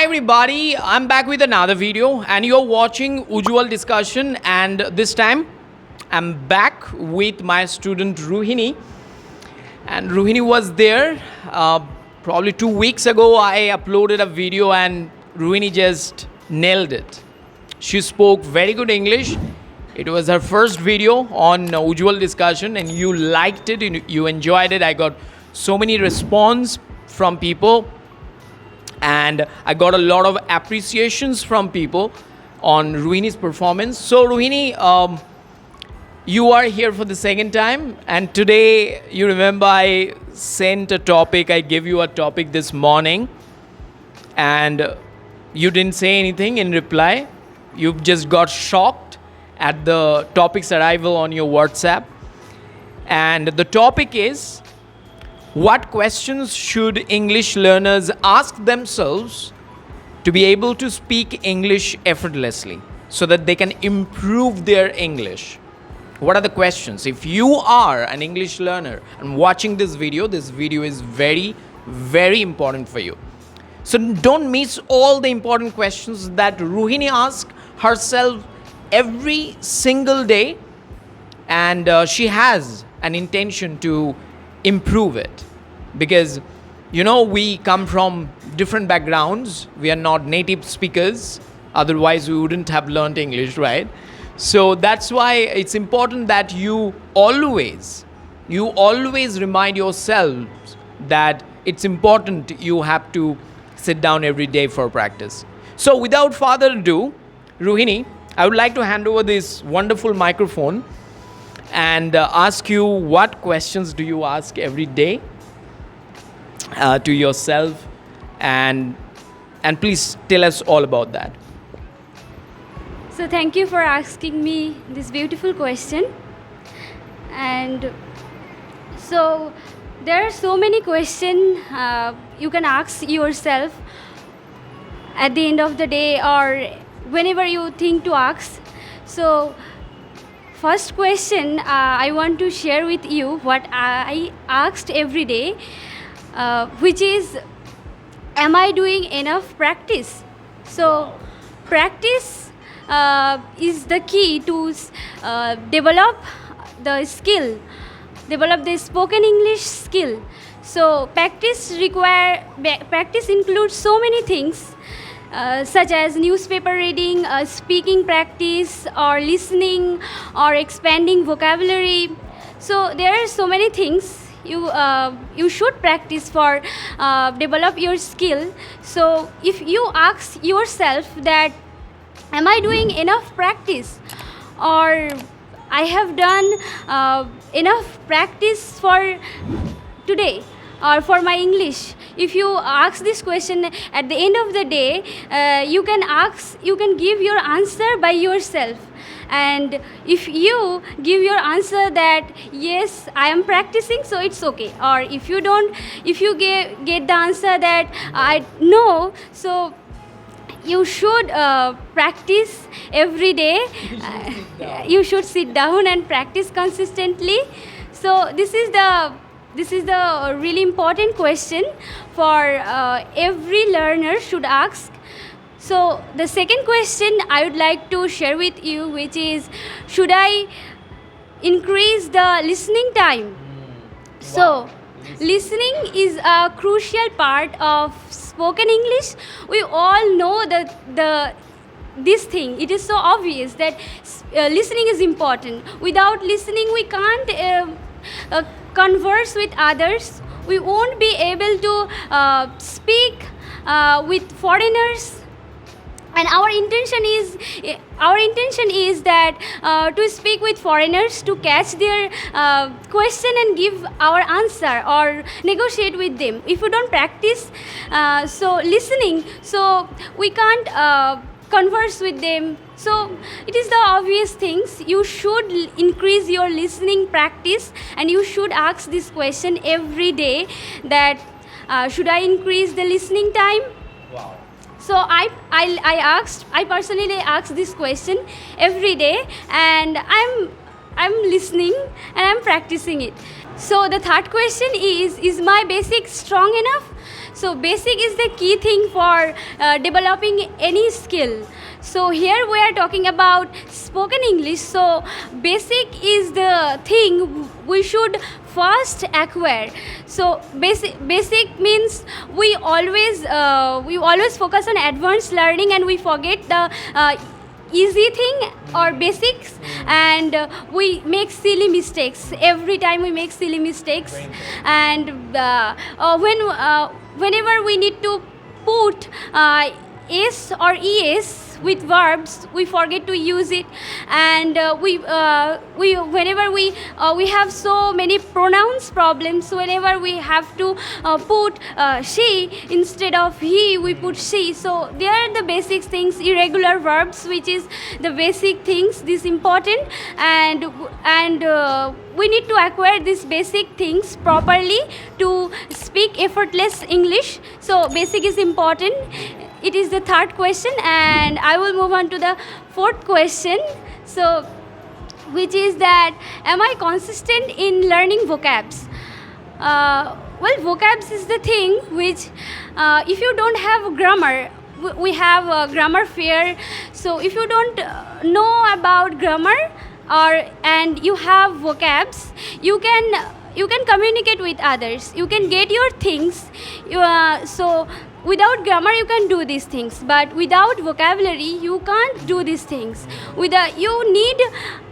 everybody, I'm back with another video and you're watching Ujjwal Discussion, and this time I'm back with my student Ruhini, and Ruhini was there probably 2 weeks ago. I uploaded a video and Ruhini just nailed it. She spoke very good English. It was her first video on Ujjwal Discussion and you liked it, you enjoyed it. I got so many response from people and I got a lot of appreciations from people on Ruhini's performance. So Ruhini, you are here for the second time, and today you remember I sent a topic, I gave you a topic this morning and you didn't say anything in reply. You just got shocked at the topic's arrival on your WhatsApp. And the topic is, what questions should English learners ask themselves to be able to speak English effortlessly so that they can improve their English? What are the questions? If you are an English learner and watching this video is very, very important for you. So don't miss all the important questions that Ruhini asks herself every single day, and she has an intention to improve it, because we come from different backgrounds. We are not native speakers, otherwise we wouldn't have learned English, right? So that's why it's important that you always remind yourselves that it's important. You have to sit down every day for practice. So without further ado, Ruhini, I would like to hand over this wonderful microphone and ask you, what questions do you ask every day to yourself, and please tell us all about that. So thank you for asking me this beautiful question. And so there are so many questions you can ask yourself at the end of the day or whenever you think to ask. So first question I want to share with you what I asked every day, which is, am I doing enough practice? So practice is the key to develop the skill, develop the spoken English skill. So practice includes so many things, such as newspaper reading, speaking practice, or listening, or expanding vocabulary. So there are so many things you should practice for develop your skill. So if you ask yourself that, am I doing enough practice, or I have done enough practice for today or for my English? If you ask this question at the end of the day, you can give your answer by yourself. And if you give your answer that yes, I am practicing, so it's okay. Or if you get the answer that I no, so you should practice every day. You should sit down and practice consistently. So this is the really important question for every learner should ask. So the second question I would like to share with you, which is, should I increase the listening time? So listening is a crucial part of spoken English. We all know that this thing, it is so obvious that listening is important. Without listening, we can't converse with others. We won't be able to speak with foreigners. And our intention is that to speak with foreigners, to catch their question and give our answer or negotiate with them. If we don't practice so listening, so we can't converse with them. So it is the obvious things. You should increase your listening practice, and you should ask this question every day, that should I increase the listening time? Wow. So I personally ask this question every day, and I'm listening and I'm practicing it. So the third question is my basic strong enough? So basic is the key thing for developing any skill. So here we are talking about spoken English. So basic is the thing we should first acquire. So basic means we always focus on advanced learning and we forget the easy thing or basics, and we make silly mistakes every time. We make silly mistakes, and whenever we need to put s or es with verbs, we forget to use it, and whenever we have so many pronouns problems. Whenever we have to put she instead of he, we put she. So they are the basic things. Irregular verbs, which is the basic things, this important, and we need to acquire these basic things properly to speak effortless English. So basic is important. It is the third question, and I will move on to the fourth question. So, which is that, am I consistent in learning vocabs? Well, vocabs is the thing which, if you don't have grammar, we have a grammar fair. So, if you don't know about grammar and you have vocabs, you can communicate with others. You can get your things. So without grammar you can do these things, but without vocabulary you can't do these things. You need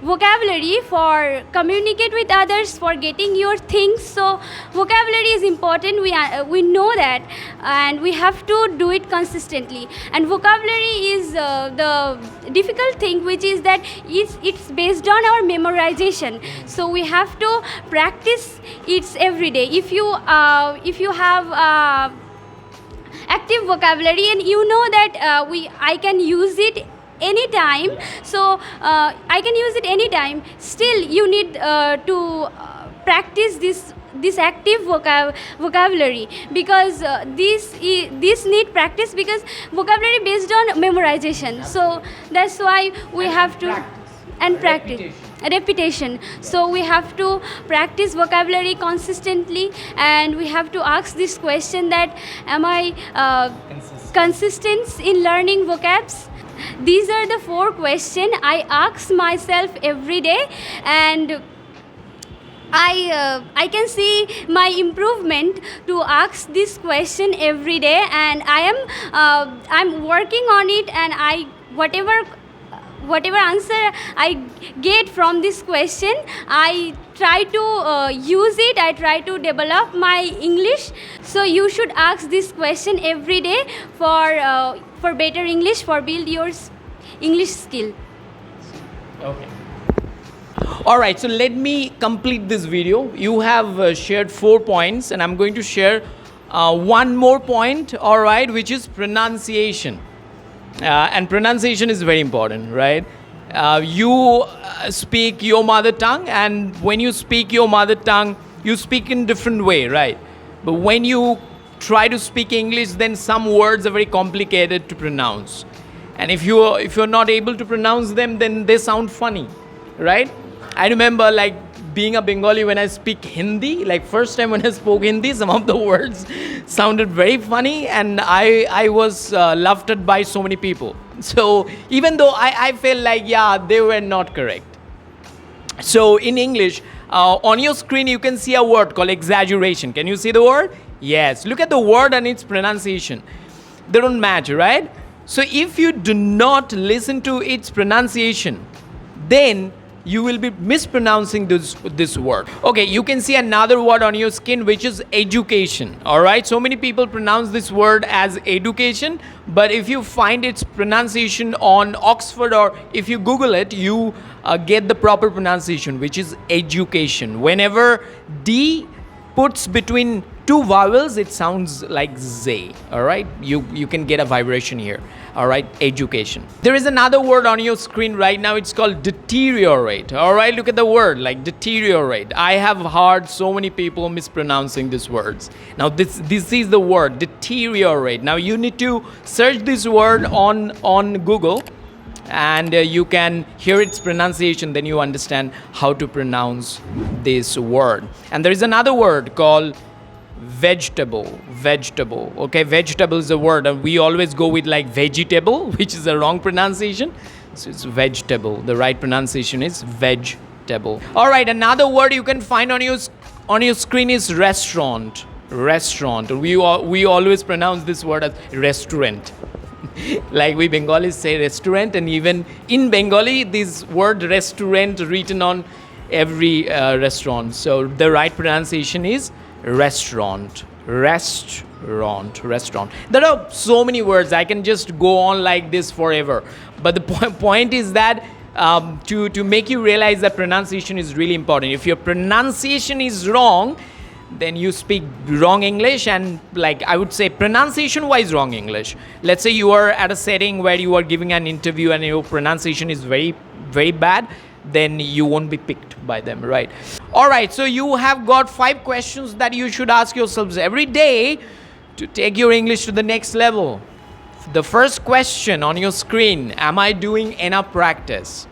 vocabulary for communicate with others, for getting your things. So vocabulary is important. We know that, and we have to do it consistently. And vocabulary is the difficult thing, which is that it's based on our memorization. So we have to practice it every day. If you have active vocabulary, and you know that I can use it anytime, so I can use it anytime. Still you need to practice this active vocabulary, because this need practice, because vocabulary based on memorization. So that's why we have to practice repetition. So we have to practice vocabulary consistently, and we have to ask this question that, am I consistent in learning vocabs? These are the 4 questions I ask myself every day, and I can see my improvement to ask this question every day, and I'm working on it, and whatever answer I get from this question, I try to use it. I try to develop my English. So you should ask this question every day for better English, for build your English skill. Okay. All right, so let me complete this video. You have shared 4 points, and I'm going to share one more point, all right, which is pronunciation. And pronunciation is very important, right? You speak your mother tongue, and when you speak your mother tongue, you speak in different way, right? But when you try to speak English, then some words are very complicated to pronounce. And if you're not able to pronounce them, then they sound funny, right? I remember like being a Bengali, when I speak Hindi, like first time when I spoke Hindi, some of the words sounded very funny, and I was laughed at by so many people. So even though I felt like, yeah, they were not correct. So in English, on your screen, you can see a word called exaggeration. Can you see the word? Yes. Look at the word and its pronunciation. They don't match, right? So if you do not listen to its pronunciation, then you will be mispronouncing this word. Okay, you can see another word on your screen, which is education. All right, so many people pronounce this word as education, but if you find its pronunciation on Oxford, or if you Google it, you get the proper pronunciation, which is education. Whenever D puts between 2 vowels, it sounds like Z. All right, you can get a vibration here. All right, education. There is another word on your screen right now. It's called deteriorate. All right, look at the word, like deteriorate. I have heard so many people mispronouncing these words. Now this is the word, deteriorate. Now you need to search this word on Google, and you can hear its pronunciation, then you understand how to pronounce this word. And there is another word called vegetable. Okay, vegetable is a word, and we always go with like vegetable, which is the wrong pronunciation. So it's vegetable. The right pronunciation is vegetable. All right, another word you can find on your screen is restaurant. We always pronounce this word as restaurant. Like we Bengalis say restaurant, and even in Bengali this word restaurant written on every restaurant. So the right pronunciation is restaurant. There are so many words, I can just go on like this forever, but the point is that to make you realize that pronunciation is really important. If your pronunciation is wrong, then you speak wrong English, and like I would say pronunciation wise wrong English. Let's say you are at a setting where you are giving an interview and your pronunciation is very, very bad, then you won't be picked by them, right? All right, so you have got 5 questions that you should ask yourselves every day to take your English to the next level. The first question on your screen, am I doing enough practice?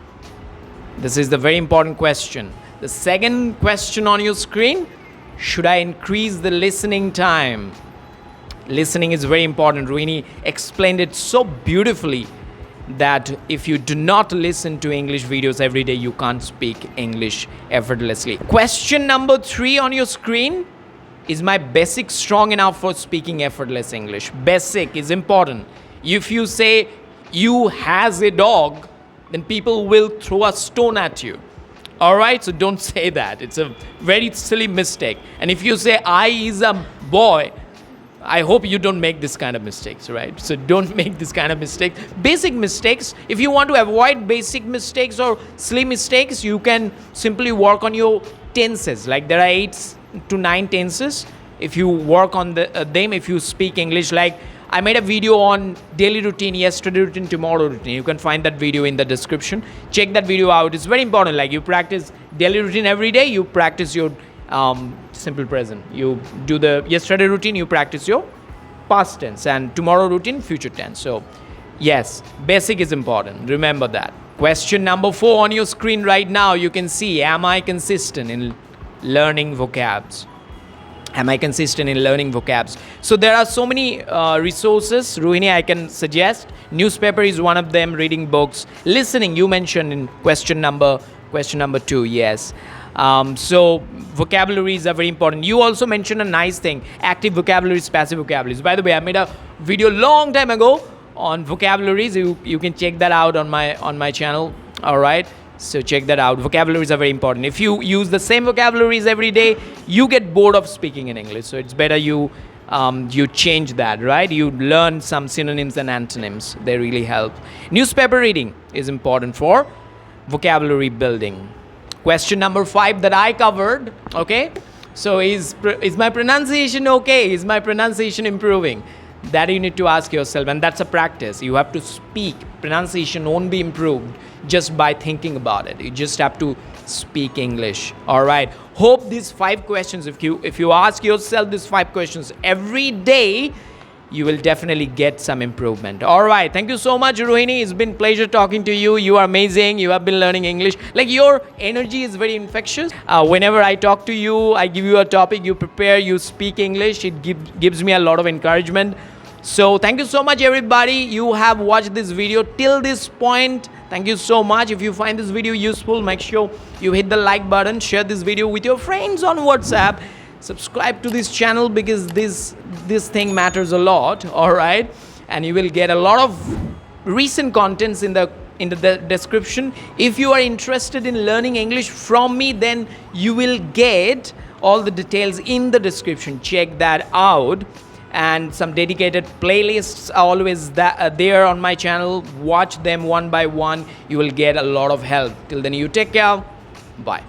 This is the very important question. The second question on your screen, should I increase the listening time? Listening is very important. Rohini explained it so beautifully that if you do not listen to English videos every day, you can't speak English effortlessly. Question number 3 on your screen, is my basic strong enough for speaking effortless English? Basic is important. If you say you has a dog, then people will throw a stone at you. All right, so don't say that. It's a very silly mistake. And if you say I is a boy, I hope you don't make this kind of mistakes, right? So don't make this kind of mistakes. Basic mistakes, if you want to avoid basic mistakes or silly mistakes, you can simply work on your tenses. Like there are 8 to 9 tenses. If you work on them, if you speak English, like I made a video on daily routine, yesterday routine, tomorrow routine. You can find that video in the description. Check that video out. It's very important. Like you practice daily routine every day, you practice your simple present. You do the yesterday routine, you practice your past tense, and tomorrow routine, future tense. So yes, basic is important. Remember that. Question number 4 on your screen right now, you can see, am I consistent in learning vocabs? Am I consistent in learning vocabs? So there are so many resources, Rohini, I can suggest. Newspaper is one of them, reading books. Listening, you mentioned in question number 2, yes. So vocabularies are very important. You also mentioned a nice thing, active vocabularies, passive vocabularies. By the way, I made a video long time ago on vocabularies. You can check that out on my channel, all right? So check that out. Vocabularies are very important. If you use the same vocabularies every day, you get bored of speaking in English. So it's better you change that, right? You learn some synonyms and antonyms. They really help. Newspaper reading is important for vocabulary building. Question number 5 that I covered, okay? So is my pronunciation okay? Is my pronunciation improving? That you need to ask yourself, and that's a practice. You have to speak. Pronunciation won't be improved just by thinking about it. You just have to speak English. All right. Hope these 5 questions, if you ask yourself these 5 questions every day, you will definitely get some improvement. All right. Thank you so much, Rohini. It's been a pleasure talking to you. You are amazing. You have been learning English. Like your energy is very infectious. Whenever I talk to you, I give you a topic, you prepare, you speak English. It gives me a lot of encouragement. So thank you so much, everybody. You have watched this video till this point. Thank you so much. If you find this video useful, make sure you hit the like button, share this video with your friends on WhatsApp, subscribe to this channel because this thing matters a lot, all right? And you will get a lot of recent contents in the description. If you are interested in learning English from me, then you will get all the details in the description. Check that out. And some dedicated playlists are always there on my channel. Watch them one by one. You will get a lot of help. Till then, you take care. Bye.